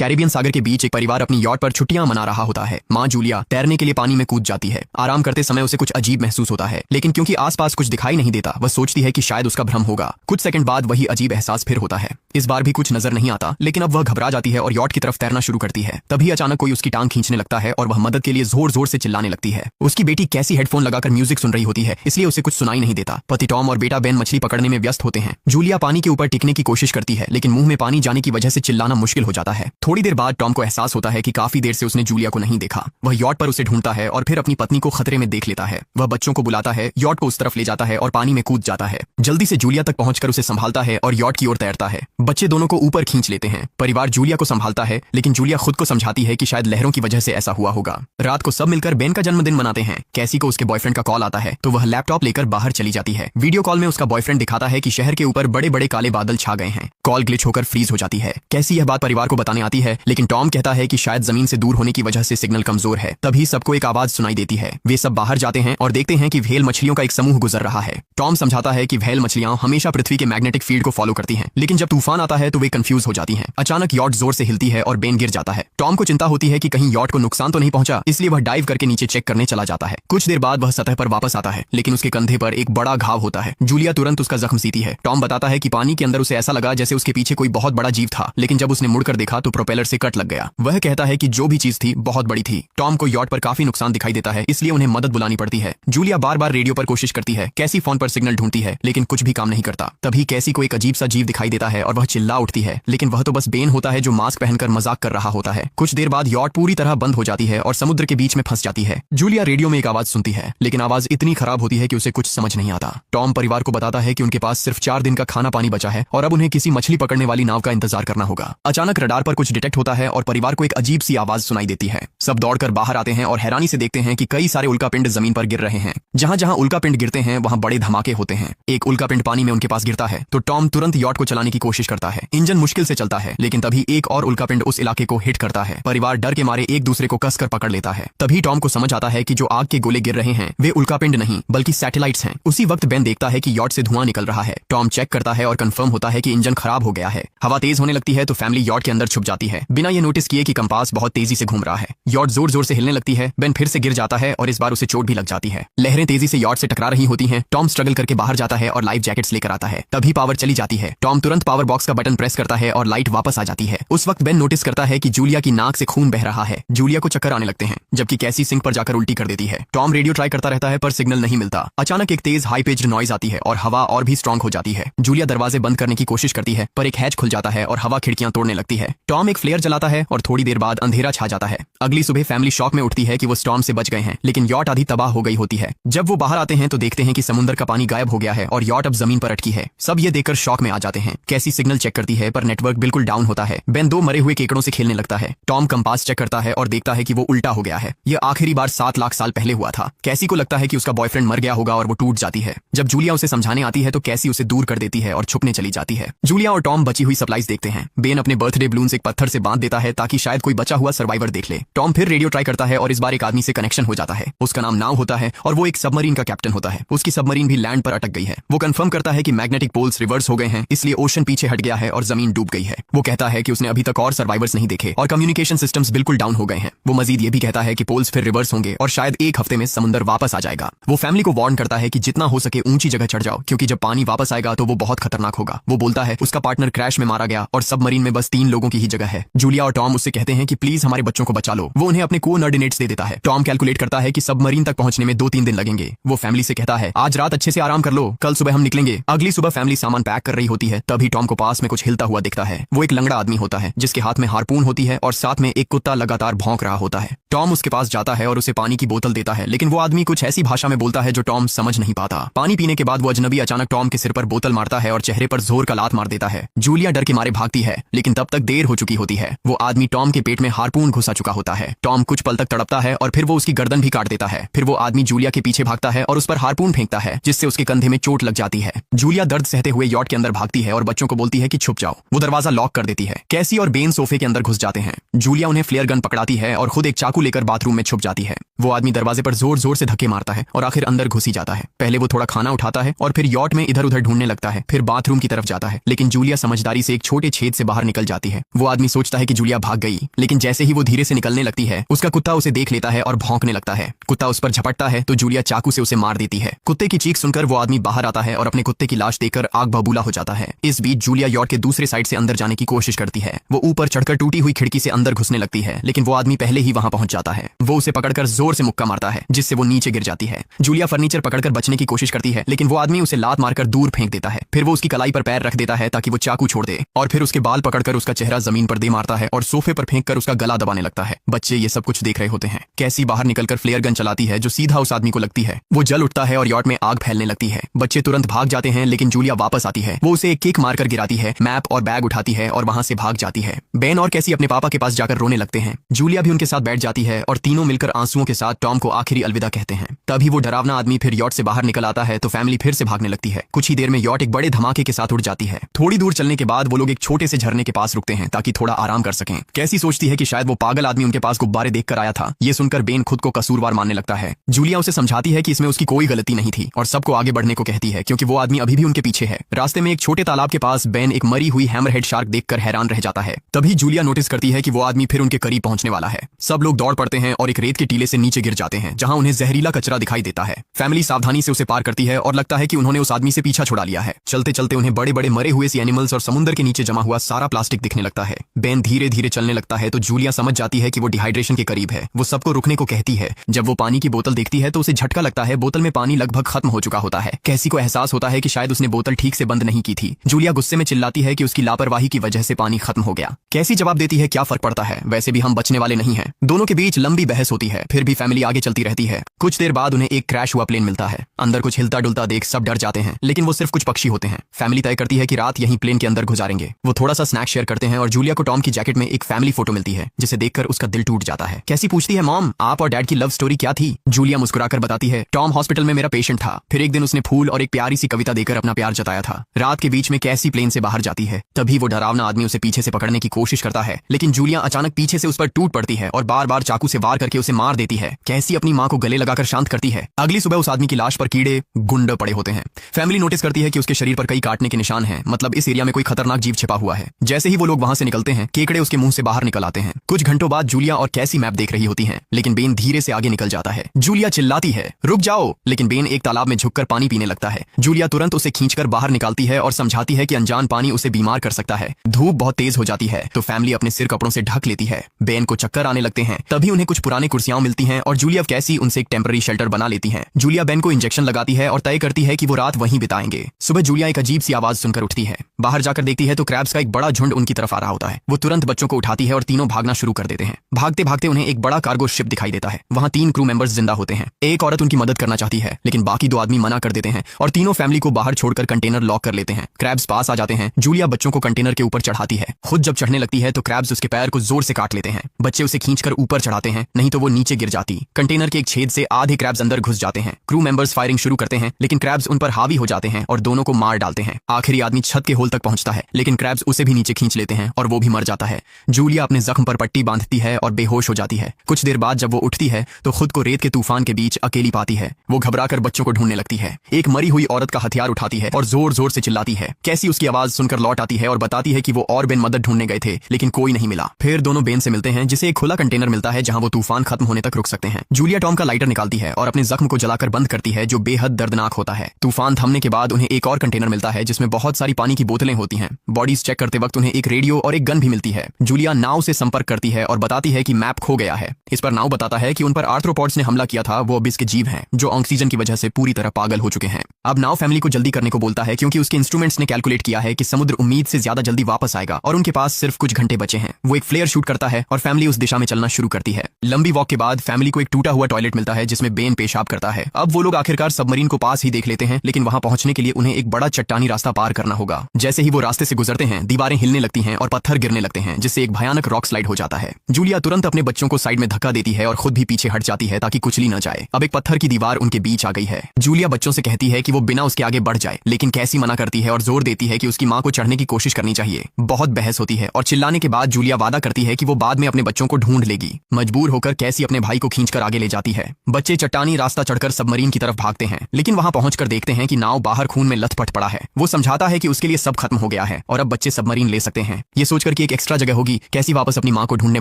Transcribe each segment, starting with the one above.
Caribbean सागर के बीच एक परिवार अपनी यॉट पर छुट्टियां मना रहा होता है। माँ जूलिया तैरने के लिए पानी में कूद जाती है। आराम करते समय उसे कुछ अजीब महसूस होता है, लेकिन क्योंकि आसपास कुछ दिखाई नहीं देता, वह सोचती है कि शायद उसका भ्रम होगा। कुछ सेकंड बाद वही अजीब एहसास फिर होता है। इस बार भी कुछ नजर नहीं आता, लेकिन अब वह घबरा जाती है और यॉट की तरफ तैरना शुरू करती है। तभी अचानक कोई उसकी टांग खींचने लगता है और वह मदद के लिए जोर जोर से चिल्लाने लगती है। उसकी बेटी कैसी हेडफोन लगाकर म्यूजिक सुन रही होती है, इसलिए उसे कुछ सुनाई नहीं देता। पति टॉम और बेटा बेन मछली पकड़ने में व्यस्त होते हैं। जूलिया पानी के ऊपर टिकने की कोशिश करती है, लेकिन मुंह में पानी जाने की वजह से चिल्लाना मुश्किल हो जाता है। थोड़ी देर बाद टॉम को एहसास होता है कि काफी देर से उसने जूलिया को नहीं देखा। वह यॉट पर उसे ढूंढता है और फिर अपनी पत्नी को खतरे में देख लेता है। वह बच्चों को बुलाता है, यॉट को उस तरफ ले जाता है और पानी में कूद जाता है। जल्दी से जूलिया तक पहुंचकर उसे संभालता है और यॉट की ओर तैरता है। बच्चे दोनों को ऊपर खींच लेते हैं। परिवार जूलिया को संभालता है, लेकिन जूलिया खुद को समझाती है कि शायद लहरों की वजह से ऐसा हुआ होगा। रात को सब मिलकर बेन का जन्मदिन मनाते हैं। कैसी को उसके बॉयफ्रेंड का कॉल आता है, तो वह लैपटॉप लेकर बाहर चली जाती है। वीडियो कॉल में उसका बॉयफ्रेंड दिखाता है कि शहर के ऊपर बड़े बड़े काले बादल छा गए हैं। कॉल ग्लिच होकर फ्रीज हो जाती है। कैसी यह बात परिवार को बताने आती है, लेकिन टॉम कहता है कि शायद जमीन से दूर होने की वजह से सिग्नल कमजोर है। तभी सबको एक आवाज सुनाई देती है। वे सब बाहर जाते हैं और देखते हैं कि व्हेल मछलियों का एक समूह गुजर रहा है। टॉम समझाता है कि व्हेल मछलियां हमेशा पृथ्वी के मैग्नेटिक फील्ड को फॉलो करती हैं, लेकिन जब तूफान आता है तो वे कंफ्यूज हो जाती हैं। अचानक यॉट जोर से हिलती है और बेन गिर जाता है। टॉम को चिंता होती है कि कहीं यॉट को नुकसान तो नहीं पहुंचा, इसलिए वह डाइव करके नीचे चेक करने चला जाता है। कुछ देर बाद वह सतह पर वापस आता है, लेकिन उसके कंधे पर एक बड़ा घाव होता है। जूलिया तुरंत उसका जख्म सीती है। टॉम बताता है कि पानी के अंदर उसे ऐसा लगा जैसे उसके पीछे कोई बहुत बड़ा जीव था, लेकिन जब उसने मुड़कर देखा तो प्रोपेलर से कट लग गया। वह कहता है कि जो भी चीज थी बहुत बड़ी थी। टॉम को यॉट पर काफी नुकसान दिखाई देता है, इसलिए उन्हें मदद बुलानी पड़ती है। जूलिया बार बार रेडियो पर कोशिश करती है। कैसी फोन पर सिग्नल ढूंढती है, लेकिन कुछ भी काम नहीं करता। तभी कैसी को एक अजीब सा जीव दिखाई देता है और वह चिल्ला उठती है, लेकिन वह तो बस बेन होता है जो मास्क पहनकर मजाक कर रहा होता है। कुछ देर बाद यॉट पूरी तरह बंद हो जाती है और समुद्र के बीच में फंस जाती है। जूलिया रेडियो में एक आवाज सुनती है, लेकिन आवाज इतनी खराब होती है कि उसे कुछ समझ नहीं आता। टॉम परिवार को बताता है कि उनके पास सिर्फ 4 दिन का खाना पानी बचा है और अब उन्हें किसी मछली पकड़ने वाली नाव का इंतजार करना होगा। अचानक रडार पर कुछ डिटेक्ट होता है और परिवार को एक अजीब सी आवाज सुनाई देती है। सब दौड़कर बाहर आते हैं और हैरानी से देखते हैं कि कई सारे उल्कापिंड जमीन पर गिर रहे हैं। जहां जहां उल्कापिंड गिरते हैं वहां बड़े धमाके होते हैं। एक उल्कापिंड पानी में उनके पास गिरता है तो टॉम तुरंत यॉट को चलाने की कोशिश करता है। इंजन मुश्किल से चलता है, लेकिन तभी एक और उल्कापिंड उस इलाके को हिट करता है। परिवार डर के मारे एक दूसरे को कसकर पकड़ लेता है। तभी टॉम को समझ आता है कि जो आग के गोले गिर रहे हैं वे उल्कापिंड नहीं बल्कि सैटेलाइट्स हैं। उसी वक्त बेन देखता है कि यॉट से धुआं निकल रहा है। टॉम चेक करता है और कंफर्म होता है कि इंजन खराब हो गया है। हवा तेज होने लगती है तो फैमिली यॉट के अंदर छुप जाती है, बिना ये नोटिस किए कि कंपास बहुत तेजी से घूम रहा है। यॉट जोर जोर से हिलने लगती है। बेन फिर से गिर जाता है और इस बार उसे चोट भी लग जाती है। लहरें तेजी से यॉट से टकरा रही होती हैं। टॉम स्ट्रगल करके बाहर जाता है और लाइफ जैकेट्स लेकर आता है। तभी पावर चली जाती है। टॉम तुरंत पावर बॉक्स का बटन प्रेस करता है और लाइट वापस आ जाती है। उस वक्त बेन नोटिस करता है कि जूलिया की नाक से खून बह रहा है। जूलिया को चक्कर आने लगते हैं, जबकि कैसी सिंक पर जाकर उल्टी कर देती है। टॉम रेडियो ट्राई करता रहता है पर सिग्नल नहीं मिलता। अचानक एक तेज हाई पिच्ड नॉइज आती है और हवा और भी स्ट्रांग हो जाती है। जूलिया दरवाजे बंद करने की कोशिश करती है, पर एक हैच खुल जाता है और हवा खिड़कियां तोड़ने लगती है। टॉम एक फ्लेयर जलाता है और थोड़ी देर बाद अंधेरा छा जाता है। अगली सुबह फैमिली शॉक में उठती है कि वो स्टॉर्म से बच गए हैं, लेकिन यॉट आधी तबाह हो गई होती है। जब वो बाहर आते हैं तो देखते हैं कि समुद्र का पानी गायब हो गया है और यॉट अब जमीन पर अटकी है। सब ये देखकर शॉक में आ जाते हैं। कैसी सिग्नल चेक करती है पर नेटवर्क बिल्कुल डाउन होता है। बेन 2 मरे हुए केकड़ों से खेलने लगता है। टॉम कंपास चेक करता है और देखता है कि वो उल्टा हो गया है। यह आखिरी बार 7 लाख साल पहले हुआ था। कैसी को लगता है कि उसका बॉयफ्रेंड मर गया होगा और वो टूट जाती है। जब जूलिया उसे समझाने आती है तो कैसी उसे दूर कर देती है और छुपने चली जाती है। जूलिया और टॉम बची हुई सप्लाईज देखते हैं। बेन अपने बर्थडे बलून्स एक पत्थर से बांध देता है ताकि शायद कोई बचा हुआ सर्वाइवर देख ले। टॉम फिर रेडियो ट्राई करता है और इस बार एक आदमी से कनेक्शन हो जाता है। उसका नाम नाव होता है और वो एक सबमरीन का कैप्टन होता है। उसकी सबमरीन भी लैंड पर अटक गई है। वो कंफर्म करता है कि मैग्नेटिक पोल्स रिवर्स हो गए हैं, इसलिए ओशन पीछे हट गया है और जमीन डूब गई है। वो कहता है कि उसने अभी तक और सर्वाइवर्स नहीं देखे और कम्युनिकेशन सिस्टम्स बिल्कुल डाउन हो गए हैं। वो मजीद ये भी कहता है कि पोल्स फिर रिवर्स होंगे और शायद एक हफ्ते में समुद्र वापस आ जाएगा। वो फैमिली को वार्न करता है कि जितना हो सके ऊंची जगह चढ़ जाओ, क्योंकि जब पानी वापस आएगा तो वो बहुत खतरनाक होगा। वो बोलता है उसका पार्टनर क्रैश में मारा गया और सबमरीन में बस 3 लोगों की ही जगह है। जूलिया और टॉम उससे कहते हैं कि प्लीज हमारे बच्चों को बचा लो। वो उन्हें अपने कोऑर्डिनेट्स दे देता है। टॉम कैलकुलेट करता है कि सबमरीन तक पहुंचने में 2-3 दिन लगेंगे। वो फैमिली से कहता है आज रात अच्छे से आराम कर लो, कल सुबह हम निकलेंगे। अगली सुबह फैमिली सामान पैक कर रही होती है। तभी टॉम को पास में कुछ हिलता हुआ दिखता है। वो एक लंगड़ा आदमी होता है जिसके हाथ में हार्पून होती है और साथ में एक कुत्ता लगातार भौंक रहा होता है। टॉम उसके पास जाता है और उसे पानी की बोतल देता है, लेकिन वो आदमी कुछ ऐसी भाषा में बोलता है जो टॉम समझ नहीं पाता। पानी पीने के बाद वो अजनबी अचानक टॉम के सिर पर बोतल मारता है और चेहरे पर जोर का लात मार देता है। जूलिया डर के मारे भागती है, लेकिन तब तक देर हो चुकी होती है। वो आदमी टॉम के पेट में हार्पून घुसा चुका होता है। टॉम कुछ पल तक तड़पता है और फिर वो उसकी गर्दन भी काट देता है। फिर वो आदमी जूलिया के पीछे भागता है और उस पर हार्पून फेंकता है, जिससे उसके कंधे में चोट लग जाती है। जूलिया दर्द सहते हुए यॉट के अंदर भागती है और बच्चों को बोलती है कि छुप जाओ। वो दरवाजा लॉक कर देती है। कैसी और बेन सोफे के अंदर घुस जाते हैं। जूलिया उन्हें फ्लेयर गन पकड़ाती है और खुद एक चाकू लेकर बाथरूम में छुप जाती है। वो आदमी दरवाजे पर जोर जोर से धक्के मारता है और आखिर अंदर घुस ही जाता है। पहले वो थोड़ा खाना उठाता है और फिर यॉट में इधर उधर ढूंढने लगता है। फिर बाथरूम की तरफ जाता है, लेकिन जूलिया समझदारी से एक छोटे छेद से बाहर निकल जाती है। वो आदमी सोचता है कि जूलिया भाग गई, लेकिन जैसे ही वो धीरे से निकलने लगती है उसका कुत्ता उसे देख लेता है और भौंकने लगता है। कुत्ता उस पर झपटता है तो जूलिया चाकू से उसे मार देती है। कुत्ते की चीख सुनकर वो आदमी बाहर आता है और अपने कुत्ते की लाश देखकर आग बबूला हो जाता है। इस बीच जूलिया यॉट के दूसरे साइड से अंदर जाने की कोशिश करती है। वो ऊपर चढ़कर टूटी हुई खिड़की से अंदर घुसने लगती है, लेकिन वो आदमी पहले ही वहां पहुंच जाता है। वो उसे पकड़कर जोर से मुक्का मारता है जिससे वो नीचे गिर जाती है। जूलिया फर्नीचर पकड़कर बचने की कोशिश करती है, लेकिन वो आदमी उसे लात मारकर दूर फेंक देता है। फिर वो उसकी कलाई पर पैर रख देता है ताकि वो चाकू छोड़ दे, और फिर उसके बाल पकड़कर उसका चेहरा जमीन पर दे मारता है और सोफे पर फेंक कर उसका गला दबाने लगता है। बच्चे ये सब कुछ देख रहे होते हैं। कैसी बाहर निकलकर फ्लेयर गन चलाती है जो सीधा उस आदमी को लगती है। वो जल उठता है और यॉट में आग फैलने लगती है। बच्चे तुरंत भाग जाते हैं, लेकिन जूलिया वापस आती है। वो उसे एक किक मारकर गिराती है, मैप और बैग उठाती है और वहां से भाग जाती है। बेन और कैसी अपने पापा के पास जाकर रोने लगते हैं। जूलिया भी उनके साथ बैठ जाती है और तीनों मिलकर आंसुओं के साथ टॉम को आखिरी अलविदा कहते हैं। तभी वो डरावना आदमी फिर यॉट से बाहर निकल आता है तो फैमिली फिर से भागने लगती है। कुछ ही देर में यॉट एक बड़े धमाके के साथ उड़ जाती है। थोड़ी दूर चलने के बाद वो लोग एक छोटे से झरने के पास रुकते हैं ताकि थोड़ा आराम कर सकें। कैसी सोचती है कि शायद वो पागल आदमी उनके पास गुब्बारे देखकर आया था। ये सुनकर बेन खुद को कसूरवार मानने लगता है। जूलिया उसे समझाती है कि इसमें उसकी कोई गलती नहीं थी और सबको आगे बढ़ने को कहती है क्योंकि वो आदमी अभी भी उनके पीछे है। रास्ते में एक छोटे तालाब के पास बेन एक मरी हुई हैमरहेड शार्क देखकर हैरान रह जाता है। तभी जूलिया नोटिस करती है कि वो आदमी फिर उनके करीब पहुंचने वाला है। सब लोग दौड़ पड़ते हैं और एक रेत के टीले से नीचे गिर जाते हैं जहां उन्हें जहरीला कचरा दिखाई देता है। फैमिली सावधानी से उसे पार करती है और लगता है कि उन्होंने उस आदमी से पीछा छुड़ा लिया है। चलते चलते उन्हें बड़े बड़े मरे हुए सी एनिमल्स और समुद्र के नीचे जमा हुआ सारा प्लास्टिक दिखने लगता है। बेन धीरे धीरे चलने लगता है तो जूलिया समझ जाती है कि वो डिहाइड्रेशन के करीब है। वो सबको रुकने को कहती है। जब वो पानी की बोतल देखती है तो उसे झटका लगता है। बोतल में पानी लगभग खत्म हो चुका होता है। कैसी को एहसास होता है कि शायद उसने बोतल ठीक से बंद नहीं की थी। जूलिया गुस्से में चिल्लाती है कि उसकी लापरवाही की वजह से पानी खत्म हो गया। कैसी जवाब देती है, क्या फर्क पड़ता है, वैसे भी हम बचने वाले नहीं हैं। दोनों के बीच लंबी बहस होती है, फिर भी फैमिली आगे चलती रहती है। कुछ देर बाद उन्हें एक क्रैश हुआ प्लेन मिलता है। अंदर कुछ हिलता डुलता देख सब डर जाते हैं, लेकिन वो सिर्फ कुछ पक्षी होते हैं। फैमिली तय करती है कि रात यहीं प्लेन के अंदर गुजारेंगे। वो थोड़ा सा स्नैक शेयर करते हैं और जूलिया को टॉम की जैकेट में एक फैमिली फोटो मिलती है जिसे देखकर उसका दिल टूट जाता है। कैसी पूछती है, मॉम आप और डैड की लव स्टोरी क्या थी? जूलिया मुस्कुराकर बताती है, टॉम हॉस्पिटल में मेरा पेशेंट था। फिर एक दिन उसने फूल और एक प्यारी सी कविता देकर अपना प्यार जताया था। रात के बीच में कैसी प्लेन से बाहर जाती है। तभी वो डरावना आदमी उसे पीछे से पकड़ने की कोशिश करता है, लेकिन जूलिया अचानक पीछे से उस पर टूट पड़ती है और बार बार चाकू से वार करके उसे मार देती है। कैसी अपनी माँ को गले लगाकर शांत करती है। अगली सुबह उस आदमी की लाश पर कीड़े गुंड पड़े होते हैं। फैमिली नोटिस करती है कि उसके शरीर पर कई काटने के निशान हैं, मतलब इस एरिया में कोई खतरनाक जीव छिपा हुआ है। जैसे ही वो लोग वहां से निकलते हैं केकड़े उसके मुंह से बाहर निकल आते हैं। कुछ घंटों बाद जूलिया और कैसी मैप देख रही होती हैं, लेकिन बेन धीरे से आगे निकल जाता है। जूलिया चिल्लाती है, रुक जाओ, लेकिन बेन एक तालाब में झुककर पानी पीने लगता है। जूलिया तुरंत उसे खींचकर बाहर निकालती है और समझाती है कि अनजान पानी उसे बीमार कर सकता है। धूप बहुत तेज हो जाती है तो फैमिली अपने सिर कपड़ों से ढक लेती है। बेन को चक्कर आने लगते हैं। तभी उन्हें कुछ पुरानी कुर्सियां मिलती हैं और जूलिया कैसी उनसे एक टेम्पररी शेल्टर बना लेती हैं। जूलिया बेन को इंजेक्शन लगाती है और तय करती है कि वो रात वहीं बिताएंगे। सुबह जूलिया एक अजीब सी आवाज सुनकर उठती है। बाहर जाकर देखती है तो क्रैब्स का एक बड़ा झुंड उनकी तरफ आ रहा होता है। वो तुरंत बच्चों को उठाती है और तीनों भागना शुरू कर देते हैं। भागते भागते उन्हें एक बड़ा कार्गो शिप दिखाई देता है। वहाँ 3 क्रू मेंबर्स जिंदा होते हैं। एक औरत उनकी मदद करना चाहती है, लेकिन बाकी 2 आदमी मना कर देते हैं और तीनों फैमिली को बाहर छोड़कर कंटेनर लॉक कर लेते हैं। क्रैब्स पास आ जाते हैं। जूलिया बच्चों को कंटेनर के ऊपर चढ़ाती है। खुद जब चढ़ने लगती है तो क्रैब्स उसके पैर को जोर से काट लेते हैं। बच्चे उसे खींचकर ऊपर चढ़ाते हैं, नहीं तो वो नीचे गिर जाती। कंटेनर के एक छेद से आधे क्रैब्स अंदर घुस जाते हैं। क्रू मेंबर्स फायरिंग शुरू करते हैं, लेकिन क्रैब्स उन पर हावी हो जाते हैं और दोनों को मार डालते हैं। आखिरी आदमी छत के होल तक पहुंचता है, लेकिन क्रैब्स उसे भी नीचे खींच लेते हैं और वो भी मर जाता है। जूलिया अपने जख्म पर पट्टी बांधती है और बेहोश हो जाती है। कुछ देर बाद जब वो उठती है तो खुद को रेत के तूफान के बीच अकेली पाती है। वो घबराकर बच्चों को ढूंढने लगती है। एक मरी हुई औरत का हथियार उठाती है और जोर जोर से चिल्लाती है। कैसी उसकी आवाज सुनकर लौट आती है और बताती है कि वो और बेन मदद ढूंढने गए थे, लेकिन कोई नहीं मिला। फिर दोनों बेन से मिलते हैं जिसे एक खुला कंटेनर मिलता है जहां वो तूफान खत्म होने तक रुक सकते हैं। जूलिया टॉम का लाइटर निकालती है और अपने जख्म को जलाकर बंद करती है, जो बेहद दर्दनाक होता है। तूफान थमने के बाद उन्हें एक और कंटेनर मिलता है जिसमें बहुत सारी पानी की बोतलें होती हैं। बॉडीज चेक करते वक्त उन्हें एक रेडियो और एक गन भी मिलती है। जूलिया नाव से संपर्क करती है और बताती है कि मैप खो गया है। इस पर नाव बताता है कि उन पर आर्थ्रोपॉड्स ने हमला किया था। वो अबिस के जीव हैं जो ऑक्सीजन की वजह से पूरी तरह पागल हो चुके हैं। अब नाव फैमिली को जल्दी करने को बोलता है क्योंकि उसके इंस्ट्रूमेंट्स ने कैलकुलेट किया है कि समुद्र उम्मीद से ज्यादा जल्दी वापस आएगा और उनके पास सिर्फ कुछ घंटे बचे हैं। वो एक फ्लेयर शूट करता है और फैमिली उस दिशा में चलना शुरू करती है। लंबी वॉक के बाद फैमिली को एक टूटा हुआ टॉयलेट मिलता है जिसमें बेन पेशाब करता है। अब वो लोग आखिरकार सबमरीन को पास ही देख लेते हैं, लेकिन वहां पहुंचने के लिए उन्हें एक बड़ा चट्टानी रास्ता पार करना होगा। जैसे ही वो रास्ते से गुजरते हैं दीवारें हिलने लगती हैं और पत्थर गिरने लगते हैं, जिससे एक भयानक रॉक स्लाइड हो जाता है। जूलिया तुरंत अपने बच्चों को साइड में धक्का देती है और खुद भी पीछे हट जाती है ताकि कुचली न जाए। अब एक पत्थर की दीवार उनके बीच आ गई है। जूलिया बच्चों से कहती है कि वो बिना उसके आगे बढ़ जाए, लेकिन कैसी मना करती है और जोर देती है कि उसकी माँ को चढ़ने की कोशिश करनी चाहिए। बहुत बहस होती है और चिल्लाने के बाद जूलिया वादा करती है कि वो बाद में अपने बच्चों को ढूंढ लेगी। मजबूर होकर कैसी अपने भाई को खींचकर आगे ले जाती है। बच्चे चट्टानी रास्ता चढ़कर सबमरीन की तरफ भागते हैं, लेकिन वहां पहुंचकर देखते हैं कि नाव बाहर खून में लथपथ पड़ा है। वो समझाता है कि उसके लिए सब खत्म हो गया है और अब बच्चे सबमरीन ले सकते हैं। ये सोचकर कि एक एक्स्ट्रा जगह होगी, कैसी वापस अपनी माँ को ढूंढने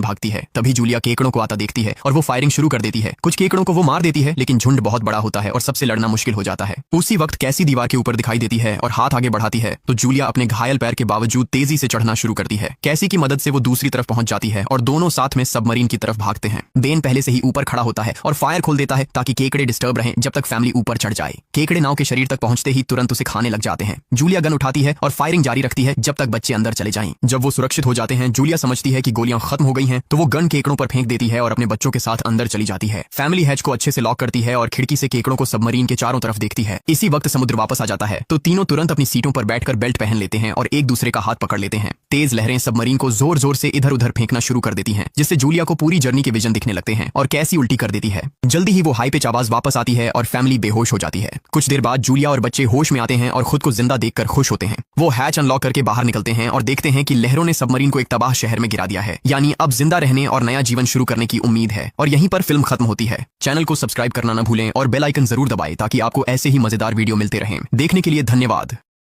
भागती है। तभी जूलिया केकड़ों को आता देखती है और वो फायरिंग शुरू कर देती है। कुछ केकड़ों को वो मार देती है, लेकिन झुंड बहुत बड़ा होता है और सबसे लड़ना मुश्किल हो जाता है। उसी वक्त कैसी दीवार के ऊपर दिखाई देती है और हाथ आगे बढ़ाती है तो जूलिया अपने घायल पैर के बावजूद तेजी से चढ़ना शुरू करती है। कैसी की मदद से वो दूसरी तरफ पहुंच जाती है और दोनों साथ में सबमरीन की तरफ भागते हैं। बेन पहले से ही ऊपर खड़ा होता है और फायर खोल देता है ताकि केकड़े डिस्टर्ब रहें जब तक फैमिली ऊपर चढ़ जाए। केकड़े नाव के शरीर तक पहुंचते ही तुरंत उसे खाने लग जाते हैं। जूलिया गन उठाती है और फायरिंग जारी रखती है जब तक बच्चे अंदर चले जाएं। जब वो सुरक्षित हो जाते हैं, जूलिया समझती है कि गोलियां खत्म हो गई हैं, तो वो गन केकड़ों पर फेंक देती है और अपने बच्चों के साथ अंदर चली जाती है। फैमिली हैच को अच्छे से लॉक करती है और खिड़की से केकड़ों को सबमरीन के चारों तरफ देखती है। इसी वक्त समुद्र वापस आ जाता है तो तीनों तुरंत अपनी सीटों पर बैठकर बेल्ट पहन लेते हैं और एक दूसरे का हाथ पकड़ लेते हैं। तेज लहरें सबमरीन को जोर जोर से इधर उधर फेंकना शुरू कर देती हैं, जिससे जूलिया को पूरी जर्नी के विजन दिखने लगते हैं और कैसी उल्टी कर देती है। जल्दी ही वो हाई पिच आवाज वापस आती है और फैमिली बेहोश हो जाती है। कुछ देर बाद जूलिया और बच्चे होश में आते हैं और खुद को जिंदा देखकर खुश होते हैं। वो हैच अनलॉक करके बाहर निकलते हैं और देखते हैं कि लहरों ने सबमरीन को एक तबाह शहर में गिरा दिया है। यानी अब जिंदा रहने और नया जीवन शुरू करने की उम्मीद है। और यहीं पर फिल्म खत्म होती है। चैनल को सब्सक्राइब करना न भूलें और बेल आइकन जरूर दबाएं ताकि आपको ऐसे ही मजेदार वीडियो मिलते रहें। देखने के लिए धन्यवाद।